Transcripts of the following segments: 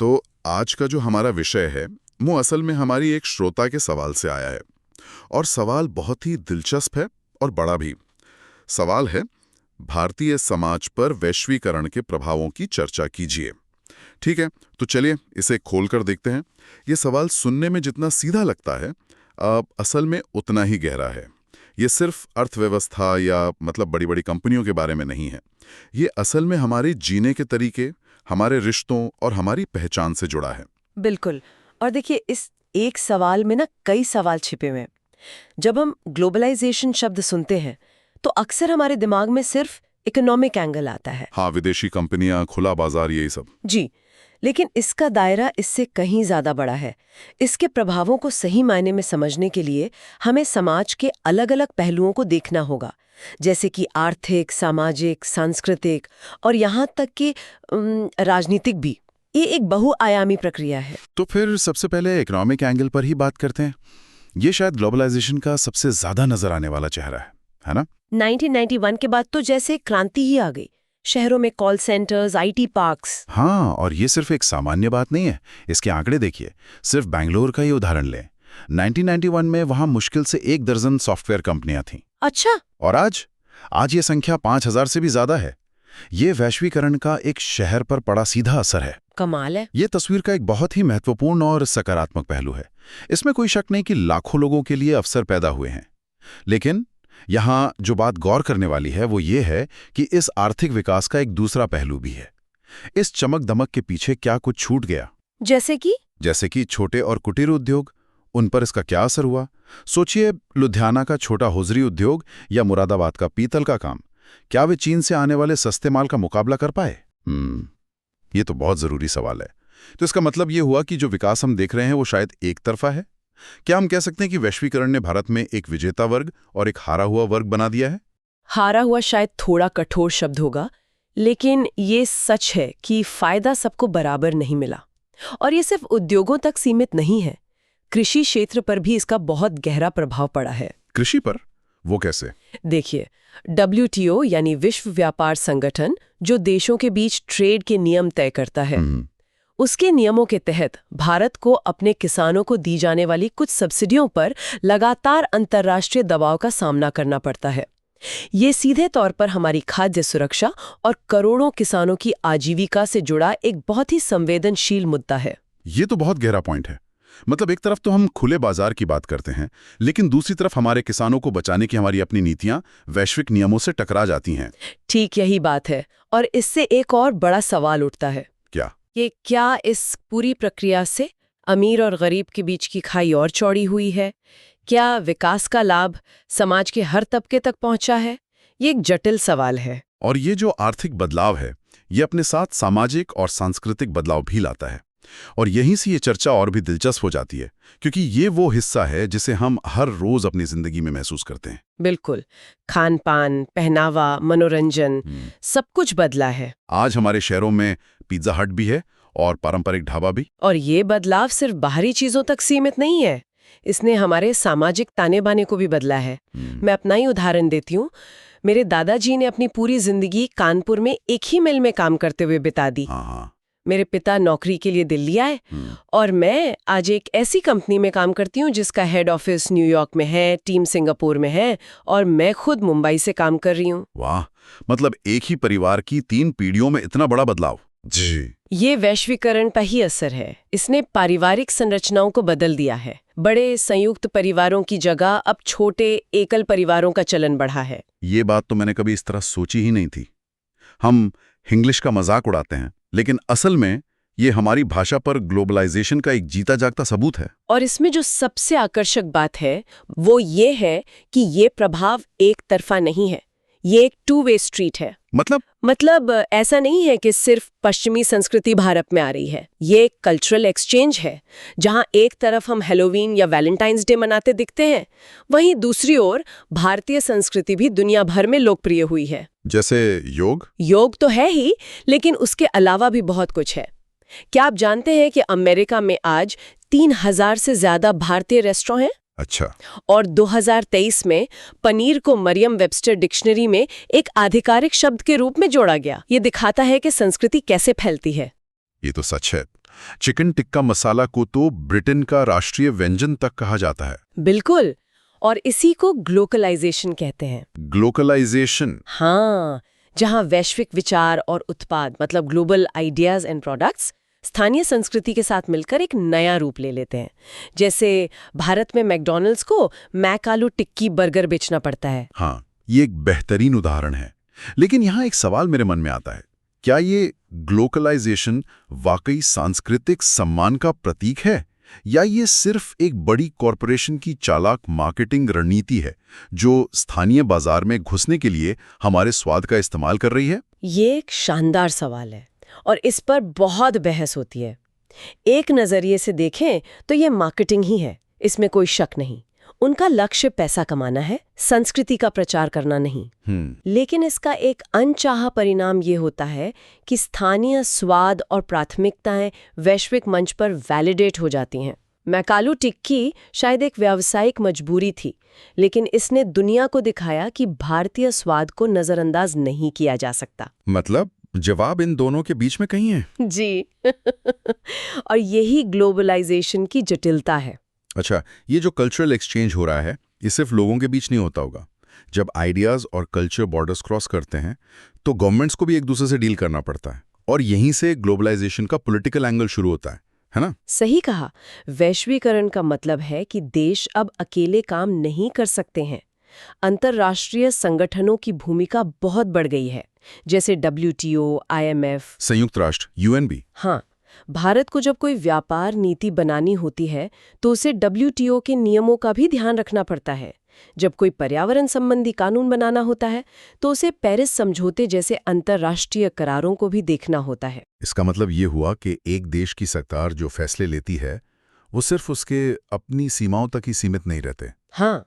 तो आज का जो हमारा विषय है वो असल में हमारी एक श्रोता के सवाल से आया है और सवाल बहुत ही दिलचस्प है और बड़ा भी। सवाल है, भारतीय समाज पर वैश्वीकरण के प्रभावों की चर्चा कीजिए। ठीक है, तो चलिए इसे खोलकर देखते हैं। ये सवाल सुनने में जितना सीधा लगता है असल में उतना ही गहरा है। ये सिर्फ अर्थव्यवस्था या मतलब बड़ी बड़ी कंपनियों के बारे में नहीं है। ये असल में हमारे जीने के तरीके, हमारे रिश्तों और हमारी पहचान से जुड़ा है। बिल्कुल। और देखिए, इस एक सवाल में ना कई सवाल छिपे हुए हैं। जब हम ग्लोबलाइजेशन शब्द सुनते हैं तो अक्सर हमारे दिमाग में सिर्फ इकोनॉमिक एंगल आता है। हाँ, विदेशी कंपनियां, खुला बाजार, यही सब। जी, लेकिन इसका दायरा इससे कहीं ज्यादा बड़ा है। इसके प्रभावों को सही मायने में समझने के लिए हमें समाज के अलग अलग पहलुओं को देखना होगा, जैसे कि आर्थिक, सामाजिक, सांस्कृतिक और यहाँ तक कि राजनीतिक भी। ये एक बहुआयामी प्रक्रिया है। तो फिर सबसे पहले इकोनॉमिक एंगल पर ही बात करते हैं। ये शायद ग्लोबलाइजेशन का सबसे ज्यादा नजर आने वाला चेहरा है ना? 1991 के बाद तो जैसे क्रांति ही आ गई। शहरों में कॉल सेंटर्स, आईटी पार्क्स। हाँ, और ये सिर्फ एक सामान्य बात नहीं है। इसके आंकड़े देखिए, सिर्फ बैंगलोर का ही उदाहरण लें। 1991 में वहां मुश्किल से 1 दर्जन सॉफ्टवेयर कंपनियां थीं। अच्छा। और आज ये संख्या 5000 से भी ज्यादा है। ये वैश्वीकरण का एक शहर पर पड़ा सीधा असर है। कमाल है। ये तस्वीर का एक बहुत ही महत्वपूर्ण और सकारात्मक पहलू है। इसमें कोई शक नहीं कि लाखों लोगों के लिए अवसर पैदा हुए हैं। लेकिन यहाँ जो बात गौर करने वाली है वो ये है कि इस आर्थिक विकास का एक दूसरा पहलू भी है। इस चमक दमक के पीछे क्या कुछ छूट गया? जैसे कि छोटे और कुटीर उद्योग, उन पर इसका क्या असर हुआ? सोचिए, लुधियाना का छोटा होजरी उद्योग या मुरादाबाद का पीतल का काम, क्या वे चीन से आने वाले सस्ते माल का मुकाबला कर पाए? ये तो बहुत जरूरी सवाल है। तो इसका मतलब ये हुआ कि जो विकास हम देख रहे हैं वो शायद एक तरफा है। क्या हम कह सकते हैं कि वैश्वीकरण ने भारत में एक विजेता वर्ग और एक हारा हुआ वर्ग बना दिया है? हारा हुआ शायद थोड़ा कठोर शब्द होगा, लेकिन ये सच है कि फायदा सबको बराबर नहीं मिला। और ये सिर्फ उद्योगों तक सीमित नहीं है। कृषि क्षेत्र पर भी इसका बहुत गहरा प्रभाव पड़ा है। कृषि पर? वो कैसे? देखिए, WTO यानी विश्व व्यापार संगठन, जो देशों के बीच ट्रेड के नियम तय करता है, उसके नियमों के तहत भारत को अपने किसानों को दी जाने वाली कुछ सब्सिडियों पर लगातार अंतर्राष्ट्रीय दबाव का सामना करना पड़ता है। ये सीधे तौर पर हमारी खाद्य सुरक्षा और करोड़ों किसानों की आजीविका से जुड़ा एक बहुत ही संवेदनशील मुद्दा है। ये तो बहुत गहरा पॉइंट है। मतलब एक तरफ तो हम खुले बाजार की बात करते हैं, लेकिन दूसरी तरफ हमारे किसानों को बचाने की हमारी अपनी नीतियां वैश्विक नियमों से टकरा जाती हैं। ठीक यही बात है। और इससे एक और बड़ा सवाल उठता है। क्या इस पूरी प्रक्रिया से अमीर और गरीब के बीच की खाई और चौड़ी हुई है? क्या विकास का लाभ समाज के हर तबके तक पहुंचा है? ये एक जटिल सवाल है। और ये जो आर्थिक बदलाव है, ये अपने साथ सामाजिक और सांस्कृतिक बदलाव भी लाता है। और यहीं से ये चर्चा और भी दिलचस्प हो जाती है, क्योंकि ये वो हिस्सा है जिसे हम हर रोज अपनी जिंदगी में महसूस करते हैं। बिल्कुल। खान पान, पहनावा, मनोरंजन, सब कुछ बदला है। आज हमारे शहरों में पिज्जा हट भी है और पारंपरिक ढाबा भी। और ये बदलाव सिर्फ बाहरी चीजों तक सीमित नहीं है। इसने हमारे सामाजिक ताने बाने को भी बदला है। मैं अपना ही उदाहरण देती हूँ। मेरे दादाजी ने अपनी पूरी जिंदगी कानपुर में एक ही मिल में काम करते हुए बिता दी। मेरे पिता नौकरी के लिए दिल्ली आए और मैं आज एक ऐसी कंपनी में काम करती हूँ जिसका हेड ऑफिस न्यूयॉर्क में है, टीम सिंगापुर में है और मैं खुद मुंबई से काम कर रही हूँ। वाह, मतलब एक ही परिवार की 3 पीढ़ियों में इतना बड़ा बदलाव। जी, ये वैश्वीकरण का ही असर है। इसने पारिवारिक संरचनाओं को बदल दिया है। बड़े संयुक्त परिवारों की जगह अब छोटे एकल परिवारों का चलन बढ़ा है। ये बात तो मैंने कभी इस तरह सोची ही नहीं थी। हम इंग्लिश का मजाक उड़ाते हैं, लेकिन असल में ये हमारी भाषा पर ग्लोबलाइजेशन का एक जीता जागता सबूत है। और इसमें जो सबसे आकर्षक बात है वो ये है कि ये प्रभाव एक तरफा नहीं है। ये एक 2 वे स्ट्रीट है। मतलब ऐसा नहीं है कि सिर्फ पश्चिमी संस्कृति भारत में आ रही है। ये एक कल्चरल एक्सचेंज है, जहां एक तरफ हम हैलोवीन या वैलेंटाइंस डे मनाते दिखते हैं, वहीं दूसरी ओर भारतीय संस्कृति भी दुनिया भर में लोकप्रिय हुई है। जैसे योग तो है ही, लेकिन उसके अलावा भी बहुत कुछ है। क्या आप जानते हैं कि अमेरिका में आज 3000 से ज्यादा भारतीय रेस्टोरेंट हैं? अच्छा। और 2023 में पनीर को मरियम वेबस्टर डिक्शनरी में एक आधिकारिक शब्द के रूप में जोड़ा गया। ये दिखाता है कि संस्कृति कैसे फैलती है। ये तो सच है। चिकन टिक्का मसाला को तो ब्रिटेन का राष्ट्रीय व्यंजन तक कहा जाता है। बिल्कुल, और इसी को ग्लोकलाइजेशन कहते हैं। ग्लोकलाइजेशन। हाँ, जहां वैश्विक विचार और उत्पाद मतलब ग्लोबल आइडियाज एंड प्रोडक्ट्स स्थानीय संस्कृति के साथ मिलकर एक नया रूप ले लेते हैं। जैसे भारत में मैकडॉनल्ड्स को मैक आलू टिक्की बर्गर बेचना पड़ता है। हाँ, ये एक बेहतरीन उदाहरण है। लेकिन यहाँ एक सवाल मेरे मन में आता है, क्या ये ग्लोकलाइजेशन वाकई सांस्कृतिक सम्मान का प्रतीक है, या ये सिर्फ एक बड़ी कॉरपोरेशन की चालाक मार्केटिंग रणनीति है जो स्थानीय बाजार में घुसने के लिए हमारे स्वाद का इस्तेमाल कर रही है? ये एक शानदार सवाल है और इस पर बहुत बहस होती है। एक नजरिए से देखें तो ये मार्केटिंग ही है, इसमें कोई शक नहीं। उनका लक्ष्य पैसा कमाना है, संस्कृति का प्रचार करना नहीं। लेकिन इसका एक अनचाहा परिणाम ये होता है कि स्थानीय स्वाद और प्राथमिकताएं वैश्विक मंच पर वैलिडेट हो जाती हैं। मैकालू टिक्की शायद एक व्यावसायिक मजबूरी थी, लेकिन इसने दुनिया को दिखाया कि भारतीय स्वाद को नजरअंदाज नहीं किया जा सकता। मतलब जवाब इन दोनों के बीच में कहीं है। जी और यही ग्लोबलाइजेशन की जटिलता है। अच्छा, ये जो कल्चरल एक्सचेंज हो रहा है, ये सिर्फ लोगों के बीच नहीं होता होगा। जब आइडियाज और कल्चर बॉर्डर्स क्रॉस करते हैं तो गवर्नमेंट्स को भी एक दूसरे से डील करना पड़ता है, और यहीं से ग्लोबलाइजेशन का पॉलिटिकल एंगल शुरू होता है ना? सही कहा। वैश्वीकरण का मतलब है कि देश अब अकेले काम नहीं कर सकते हैं। अंतर्राष्ट्रीय संगठनों की भूमिका बहुत बढ़ गई है, जैसे WTO, IMF, संयुक्त राष्ट्र, UN भी। हाँ, भारत को जब कोई व्यापार नीति बनानी होती है तो उसे WTO के नियमों का भी ध्यान रखना पड़ता है। जब कोई पर्यावरण संबंधी कानून बनाना होता है तो उसे पेरिस समझौते जैसे अंतर्राष्ट्रीय करारों को भी देखना होता है। इसका मतलब ये हुआ कि एक देश की सरकार जो फैसले लेती है वो सिर्फ उसके अपनी सीमाओं तक ही सीमित नहीं रहते। हाँ,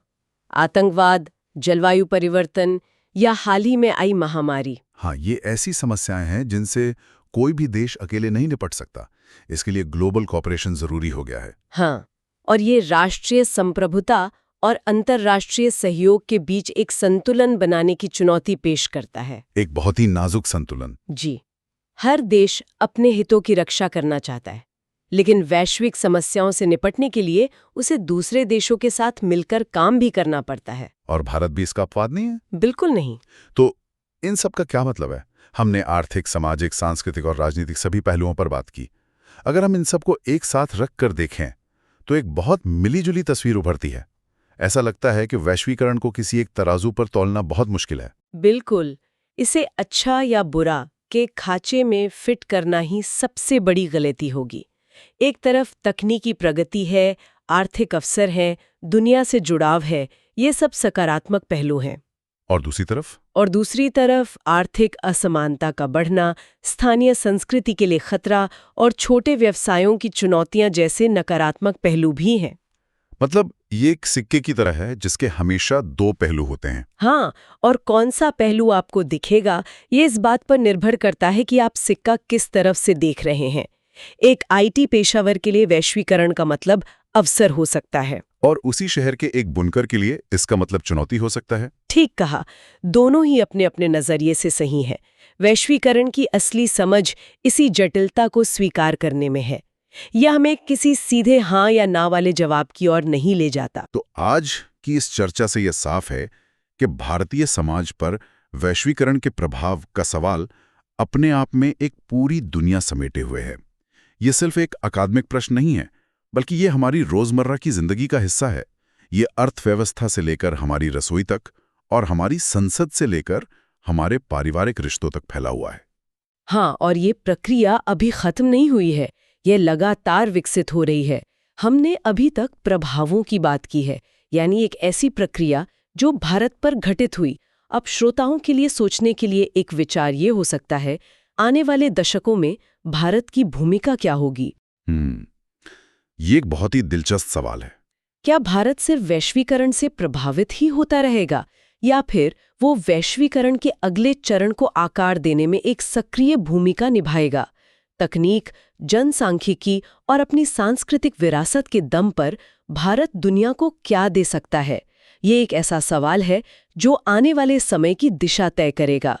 आतंकवाद, जलवायु परिवर्तन या हाल ही में आई महामारी, हाँ, ये ऐसी समस्याएं हैं जिनसे कोई भी देश अकेले नहीं निपट सकता। इसके लिए ग्लोबल कॉपरेशन जरूरी हो गया है। हाँ, और ये राष्ट्रीय संप्रभुता और अंतर्राष्ट्रीय सहयोग के बीच एक संतुलन बनाने की चुनौती पेश करता है। एक बहुत ही नाजुक संतुलन। जी, हर देश अपने हितों की रक्षा करना चाहता है, लेकिन वैश्विक समस्याओं से निपटने के लिए उसे दूसरे देशों के साथ मिलकर काम भी करना पड़ता है। और भारत भी इसका अपवाद नहीं है? बिल्कुल नहीं। तो इन सब का क्या मतलब है? हमने आर्थिक, सामाजिक, सांस्कृतिक और राजनीतिक सभी पहलुओं पर बात की। अगर हम इन सबको एक साथ रख कर देखें तो एक बहुत मिलीजुली तस्वीर उभरती है। ऐसा लगता है कि वैश्वीकरण को किसी एक तराजू पर तौलना बहुत मुश्किल है। बिल्कुल, इसे अच्छा या बुरा के खांचे में फिट करना ही सबसे बड़ी गलती होगी। एक तरफ तकनीकी प्रगति है, आर्थिक अवसर हैं, दुनिया से जुड़ाव है, ये सब सकारात्मक पहलू हैं। और दूसरी तरफ आर्थिक असमानता का बढ़ना, स्थानीय संस्कृति के लिए खतरा और छोटे व्यवसायों की चुनौतियां जैसे नकारात्मक पहलू भी हैं। मतलब ये एक सिक्के की तरह है जिसके हमेशा दो पहलू होते हैं। हाँ, और कौन सा पहलू आपको दिखेगा ये इस बात पर निर्भर करता है कि आप सिक्का किस तरफ से देख रहे हैं। एक IT पेशावर के लिए वैश्वीकरण का मतलब अवसर हो सकता है, और उसी शहर के एक बुनकर के लिए इसका मतलब चुनौती हो सकता है। ठीक कहा, दोनों ही अपने अपने नजरिए से सही है। वैश्वीकरण की असली समझ इसी जटिलता को स्वीकार करने में है। यह हमें किसी सीधे हाँ या ना वाले जवाब की ओर नहीं ले जाता। तो आज की इस चर्चा से यह साफ है कि भारतीय समाज पर वैश्वीकरण के प्रभाव का सवाल अपने आप में एक पूरी दुनिया समेटे हुए है। ये सिर्फ एक अकादमिक प्रश्न नहीं है, बल्कि ये हमारी रोजमर्रा की जिंदगी का हिस्सा है। ये अर्थव्यवस्था से लेकर हमारी रसोई तक और हमारी संसद से लेकर हमारे पारिवारिक रिश्तों तक फैला हुआ है। हाँ, और ये प्रक्रिया अभी खत्म नहीं हुई है, ये लगातार विकसित हो रही है। हमने अभी तक प्रभावों की बात की है, यानी एक ऐसी प्रक्रिया जो भारत पर घटित हुई। अब श्रोताओं के लिए सोचने के लिए एक विचार ये हो सकता है, आने वाले दशकों में भारत की भूमिका क्या होगी? ये एक बहुत ही दिलचस्प सवाल है। क्या भारत सिर्फ वैश्वीकरण से प्रभावित ही होता रहेगा, या फिर वो वैश्वीकरण के अगले चरण को आकार देने में एक सक्रिय भूमिका निभाएगा? तकनीक, जनसांख्यिकी और अपनी सांस्कृतिक विरासत के दम पर भारत दुनिया को क्या दे सकता है? ये एक ऐसा सवाल है जो आने वाले समय की दिशा तय करेगा।